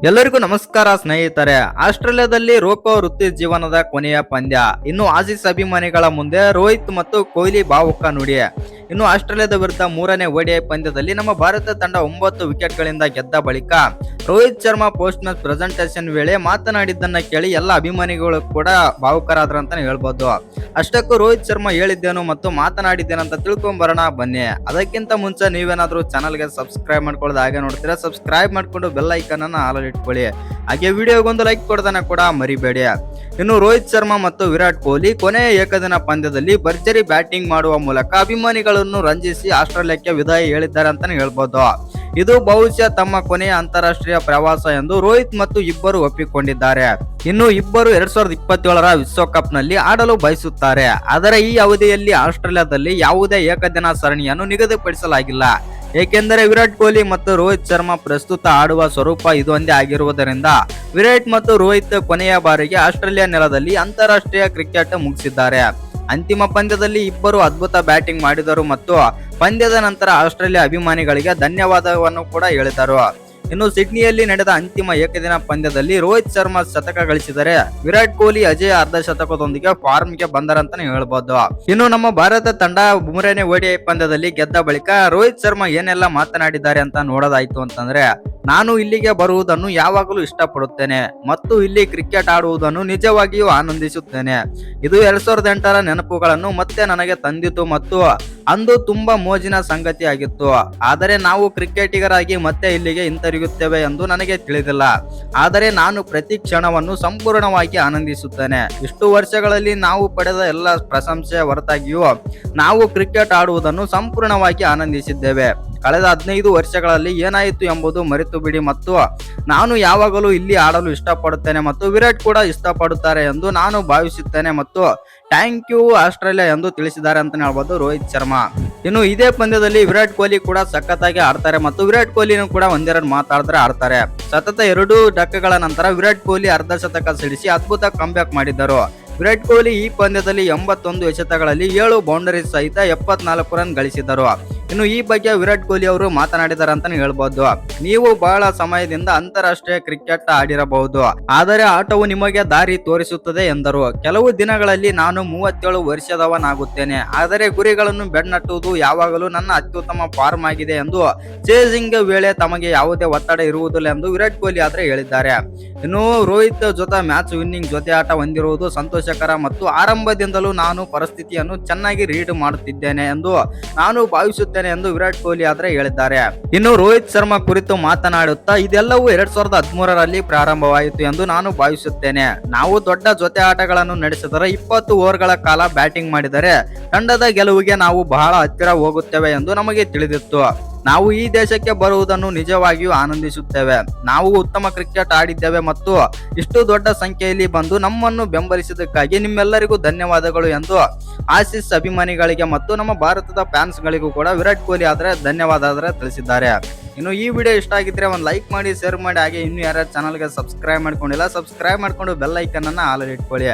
ಎಲ್ಲರಿಗೂ ನಮಸ್ಕಾರ ಸ್ನೇಹಿತರೆ. ಆಸ್ಟ್ರೇಲಿಯಾದಲ್ಲಿ ರೋಕೋ ವೃತ್ತಿ ಜೀವನದ ಕೊನೆಯ ಪಂದ್ಯ. ಇನ್ನು ಆಸೀಸ್ ಅಭಿಮಾನಿಗಳ ಮುಂದೆ ರೋಹಿತ್ ಮತ್ತು ಕೊಹ್ಲಿ ಭಾವುಕ ನುಡಿ. ಇನ್ನು ಆಸ್ಟ್ರೇಲಿಯಾದ ವಿರುದ್ಧ ಮೂರನೇ ODI ಪಂದ್ಯದಲ್ಲಿ ನಮ್ಮ ಭಾರತ ತಂಡ 9 ವಿಕೆಟ್ಗಳಿಂದ ಗೆದ್ದ ಬಳಿಕ Rohit Sharma post match presentation ವೇಳೆ ಮಾತನಾಡಿದ್ದನ್ನ ಕೇಳಿ ಎಲ್ಲ ಅಭಿಮಾನಿಗಳು ಕೂಡ ಭಾವುಕರಾದ್ರ ಅಂತಾನೆ ಹೇಳ್ಬೋದು. ಅಷ್ಟಕ್ಕೂ ರೋಹಿತ್ ಶರ್ಮಾ ಹೇಳಿದ್ದೇನು ಮತ್ತು ಮಾತನಾಡಿದ್ದೇನಂತ ತಿಳ್ಕೊಂಬರೋಣ ಬನ್ನಿ. ಅದಕ್ಕಿಂತ ಮುಂಚೆ ನೀವೇನಾದ್ರೂ ಚಾನಲ್ಗೆ ಸಬ್ಸ್ಕ್ರೈಬ್ ಮಾಡ್ಕೊಳ್ಳೋದು ಹಾಗೆ ನೋಡ್ತೀರಾ, ಸಬ್ಸ್ಕ್ರೈಬ್ ಮಾಡ್ಕೊಂಡು ಬೆಲ್ ಐಕನ್ ಅನ್ನ ಆಲ್ ಇಟ್ಕೊಳ್ಳಿ. ಹಾಗೆ ವಿಡಿಯೋಗೊಂದು ಲೈಕ್ ಕೊಡೋದನ್ನ ಕೂಡ ಮರಿಬೇಡಿ. ಇನ್ನು ರೋಹಿತ್ ಶರ್ಮಾ ಮತ್ತು ವಿರಾಟ್ ಕೊಹ್ಲಿ ಕೊನೆಯ ಏಕದಿನ ಪಂದ್ಯದಲ್ಲಿ ಭರ್ಜರಿ ಬ್ಯಾಟಿಂಗ್ ಮಾಡುವ ಮೂಲಕ ಅಭಿಮಾನಿಗಳನ್ನು ರಂಜಿಸಿ ಆಸ್ಟ್ರೇಲಿಯಾಕ್ಕೆ ವಿದಾಯ ಹೇಳಿದ್ದಾರೆ ಅಂತಾನೆ ಹೇಳ್ಬೋದು. ಇದು ಬಹುಶಃ ತಮ್ಮ ಕೊನೆಯ ಅಂತಾರಾಷ್ಟ್ರೀಯ ಪ್ರವಾಸ ಎಂದು ರೋಹಿತ್ ಮತ್ತು ಇಬ್ಬರು ಒಪ್ಪಿಕೊಂಡಿದ್ದಾರೆ. ಇನ್ನು ಇಬ್ಬರು 2027ರ ವಿಶ್ವಕಪ್ ನಲ್ಲಿ ಆಡಲು ಬಯಸುತ್ತಾರೆ. ಆದರೆ ಈ ಅವಧಿಯಲ್ಲಿ ಆಸ್ಟ್ರೇಲಿಯಾದಲ್ಲಿ ಯಾವುದೇ ಏಕದಿನ ಸರಣಿಯನ್ನು ನಿಗದಿಪಡಿಸಲಾಗಿಲ್ಲ. ಏಕೆಂದರೆ ವಿರಾಟ್ ಕೊಹ್ಲಿ ಮತ್ತು ರೋಹಿತ್ ಶರ್ಮಾ ಪ್ರಸ್ತುತ ಆಡುವ ಸ್ವರೂಪ ಇದೊಂದೇ ಆಗಿರುವುದರಿಂದ ವಿರಾಟ್ ಮತ್ತು ರೋಹಿತ್ ಕೊನೆಯ ಬಾರಿಗೆ ಆಸ್ಟ್ರೇಲಿಯಾ ನೆಲದಲ್ಲಿ ಅಂತಾರಾಷ್ಟ್ರೀಯ ಕ್ರಿಕೆಟ್ ಮುಗಿಸಿದ್ದಾರೆ. ಅಂತಿಮ ಪಂದ್ಯದಲ್ಲಿ ಇಬ್ಬರು ಅದ್ಭುತ ಬ್ಯಾಟಿಂಗ್ ಮಾಡಿದರು ಮತ್ತು ಪಂದ್ಯದ ನಂತರ ಆಸ್ಟ್ರೇಲಿಯಾ ಅಭಿಮಾನಿಗಳಿಗೆ ಧನ್ಯವಾದವನ್ನು ಕೂಡ ಹೇಳಿದರು. ಇನ್ನು ಸಿಡ್ನಿಯಲ್ಲಿ ನಡೆದ ಅಂತಿಮ ಏಕದಿನ ಪಂದ್ಯದಲ್ಲಿ ರೋಹಿತ್ ಶರ್ಮಾ ಶತಕ ಗಳಿಸಿದರೆ ವಿರಾಟ್ ಕೊಹ್ಲಿ ಅಜೇಯ ಅರ್ಧ ಶತಕದೊಂದಿಗೆ ಫಾರ್ಮ್ಗೆ ಬಂದರಂತಾನೆ ಹೇಳ್ಬೋದು. ಇನ್ನು ನಮ್ಮ ಭಾರತ ತಂಡ ಮೂರನೇ ODI ಪಂದ್ಯದಲ್ಲಿ ಗೆದ್ದ ಬಳಿಕ ರೋಹಿತ್ ಶರ್ಮಾ ಏನೆಲ್ಲ ಮಾತನಾಡಿದ್ದಾರೆ ಅಂತ ನೋಡೋದಾಯ್ತು ಅಂತಂದ್ರೆ, ನಾನು ಇಲ್ಲಿಗೆ ಬರುವುದನ್ನು ಯಾವಾಗಲೂ ಇಷ್ಟಪಡುತ್ತೇನೆ ಮತ್ತು ಇಲ್ಲಿ ಕ್ರಿಕೆಟ್ ಆಡುವುದನ್ನು ನಿಜವಾಗಿಯೂ ಆನಂದಿಸುತ್ತೇನೆ. ಇದು 2008ರ ನೆನಪುಗಳನ್ನು ಮತ್ತೆ ನನಗೆ ತಂದಿತು ಮತ್ತು ಅಂದು ತುಂಬಾ ಮೋಜಿನ ಸಂಗತಿಯಾಗಿತ್ತು. ಆದರೆ ನಾವು ಕ್ರಿಕೆಟಿಗರಾಗಿ ಮತ್ತೆ ಇಲ್ಲಿಗೆ ಹಿಂತಿರುಗುತ್ತೇವೆ ಎಂದು ನನಗೆ ತಿಳಿದಿಲ್ಲ. ಆದರೆ ನಾನು ಪ್ರತಿ ಕ್ಷಣವನ್ನು ಸಂಪೂರ್ಣವಾಗಿ ಆನಂದಿಸುತ್ತೇನೆ. ಇಷ್ಟು ವರ್ಷಗಳಲ್ಲಿ ನಾವು ಪಡೆದ ಎಲ್ಲ ಪ್ರಶಂಸೆಯ ಹೊರತಾಗಿಯೂ ನಾವು ಕ್ರಿಕೆಟ್ ಆಡುವುದನ್ನು ಸಂಪೂರ್ಣವಾಗಿ ಆನಂದಿಸಿದ್ದೇವೆ. ಕಳೆದ 15 ವರ್ಷಗಳಲ್ಲಿ ಏನಾಯಿತು ಎಂಬುದು ಮರೆತು ಬಿಡಿ ಮತ್ತು ನಾನು ಯಾವಾಗಲೂ ಇಲ್ಲಿ ಆಡಲು ಇಷ್ಟಪಡುತ್ತೇನೆ ಮತ್ತು ವಿರಾಟ್ ಕೂಡ ಇಷ್ಟಪಡುತ್ತಾರೆ ಎಂದು ನಾನು ಭಾವಿಸುತ್ತೇನೆ ಮತ್ತು ಥ್ಯಾಂಕ್ ಯು ಆಸ್ಟ್ರೇಲಿಯಾ ಎಂದು ತಿಳಿಸಿದ್ದಾರೆ ಅಂತ ಹೇಳ್ಬೋದು ರೋಹಿತ್ ಶರ್ಮಾ. ಇನ್ನು ಇದೇ ಪಂದ್ಯದಲ್ಲಿ ವಿರಾಟ್ ಕೊಹ್ಲಿ ಕೂಡ ಸಖತ್ತಾಗಿ ಆಡ್ತಾರೆ ಮತ್ತು ವಿರಾಟ್ ಕೊಹ್ಲಿನೂ ಕೂಡ ಒಂದೆರಡು ಮಾತಾಡಿದ್ರೆ ಆಡ್ತಾರೆ. ಸತತ 2 ಡಕ್ಕೆಗಳ ನಂತರ ವಿರಾಟ್ ಕೊಹ್ಲಿ ಅರ್ಧ ಶತಕ ಸಿಡಿಸಿ ಅದ್ಭುತ ಕಂಬ್ಯಾಕ್ ಮಾಡಿದ್ದರು. ವಿರಾಟ್ ಕೊಹ್ಲಿ ಈ ಪಂದ್ಯದಲ್ಲಿ 81 ಎಸೆತಗಳಲ್ಲಿ 7 ಬೌಂಡರಿ ಸಹಿತ 74 ರನ್ ಗಳಿಸಿದರು. ಇನ್ನು ಈ ಬಗ್ಗೆ ವಿರಾಟ್ ಕೊಹ್ಲಿ ಅವರು ಮಾತನಾಡಿದ್ದಾರೆ ಅಂತಾನೆ ಹೇಳ್ಬೋದು. ನೀವು ಬಹಳ ಸಮಯದಿಂದ ಅಂತಾರಾಷ್ಟ್ರೀಯ ಕ್ರಿಕೆಟ್ ಆಡಿರಬಹುದು, ಆದರೆ ಆಟವು ನಿಮಗೆ ದಾರಿ ತೋರಿಸುತ್ತದೆ ಎಂದರು. ಕೆಲವು ದಿನಗಳಲ್ಲಿ ನಾನು 37 ವರ್ಷದವನಾಗುತ್ತೇನೆ, ಆದರೆ ಗುರಿಗಳನ್ನು ಬೆನ್ನಟ್ಟುವುದು ಯಾವಾಗಲೂ ನನ್ನ ಅತ್ಯುತ್ತಮ ಫಾರ್ಮ್ ಆಗಿದೆ ಎಂದು ಚೇಸಿಂಗ್ ವೇಳೆ ತಮಗೆ ಯಾವುದೇ ಒತ್ತಡ ಇರುವುದಿಲ್ಲ ಎಂದು ವಿರಾಟ್ ಕೊಹ್ಲಿ ಆದ್ರೆ ಹೇಳಿದ್ದಾರೆ. ಇನ್ನು ರೋಹಿತ್ ಜೊತೆ ಮ್ಯಾಚ್ ವಿನ್ನಿಂಗ್ ಜೊತೆ ಆಟ ಹೊಂದಿರುವುದು ಸಂತೋಷಕರ ಮತ್ತು ಆರಂಭದಿಂದಲೂ ನಾನು ಪರಿಸ್ಥಿತಿಯನ್ನು ಚೆನ್ನಾಗಿ ರೀಡ್ ಮಾಡುತ್ತಿದ್ದೇನೆ ಎಂದು ನಾನು ಭಾವಿಸುತ್ತೇನೆ ಎಂದು ವಿರಾಟ್ ಕೊಹ್ಲಿ ಆದ್ರೆ ಹೇಳಿದ್ದಾರೆ. ಇನ್ನು ರೋಹಿತ್ ಶರ್ಮಾ ಕುರಿತು ಮಾತನಾಡುತ್ತಾ, ಇದೆಲ್ಲವೂ 2013ರಲ್ಲಿ ಪ್ರಾರಂಭವಾಯಿತು ಎಂದು ನಾನು ಭಾವಿಸುತ್ತೇನೆ. ನಾವು ದೊಡ್ಡ ಜೊತೆ ಆಟಗಳನ್ನು ನಡೆಸಿದರೆ 20 ಓವರ್ಗಳ ಕಾಲ ಬ್ಯಾಟಿಂಗ್ ಮಾಡಿದರೆ ತಂಡದ ಗೆಲುವಿಗೆ ನಾವು ಬಹಳ ಹತ್ತಿರ ಹೋಗುತ್ತೇವೆ ಎಂದು ನಮಗೆ ತಿಳಿದಿತ್ತು. ನಾವು ಈ ದೇಶಕ್ಕೆ ಬರುವುದನ್ನು ನಿಜವಾಗಿಯೂ ಆನಂದಿಸುತ್ತೇವೆ. ನಾವು ಉತ್ತಮ ಕ್ರಿಕೆಟ್ ಆಡಿದ್ದೇವೆ ಮತ್ತು ಇಷ್ಟು ದೊಡ್ಡ ಸಂಖ್ಯೆಯಲ್ಲಿ ಬಂದು ನಮ್ಮನ್ನು ಬೆಂಬಲಿಸಿದ್ದಕ್ಕಾಗಿ ನಿಮ್ಮೆಲ್ಲರಿಗೂ ಧನ್ಯವಾದಗಳು ಎಂದು ಆಸೀಸ್ ಅಭಿಮಾನಿಗಳಿಗೆ ಮತ್ತು ನಮ್ಮ ಭಾರತದ ಫ್ಯಾನ್ಸ್ಗಳಿಗೂ ಕೂಡ ವಿರಾಟ್ ಕೊಹ್ಲಿ ಆದ್ರೆ ಧನ್ಯವಾದ ತಿಳಿಸಿದ್ದಾರೆ. ಇನ್ನು ಈ ವಿಡಿಯೋ ಇಷ್ಟ ಆಗಿದ್ರೆ ಒಂದು ಲೈಕ್ ಮಾಡಿ, ಶೇರ್ ಮಾಡಿ. ಹಾಗೆ ಇನ್ನು ಯಾರ್ಯಾರು ಚಾನಲ್ಗೆ ಸಬ್ಸ್ಕ್ರೈಬ್ ಮಾಡ್ಕೊಂಡಿಲ್ಲ ಸಬ್ಸ್ಕ್ರೈಬ್ ಮಾಡ್ಕೊಂಡು ಬೆಲ್ ಐಕನ್ ಅನ್ನ ಆಲ್ ಇಟ್ಕೊಳ್ಳಿ.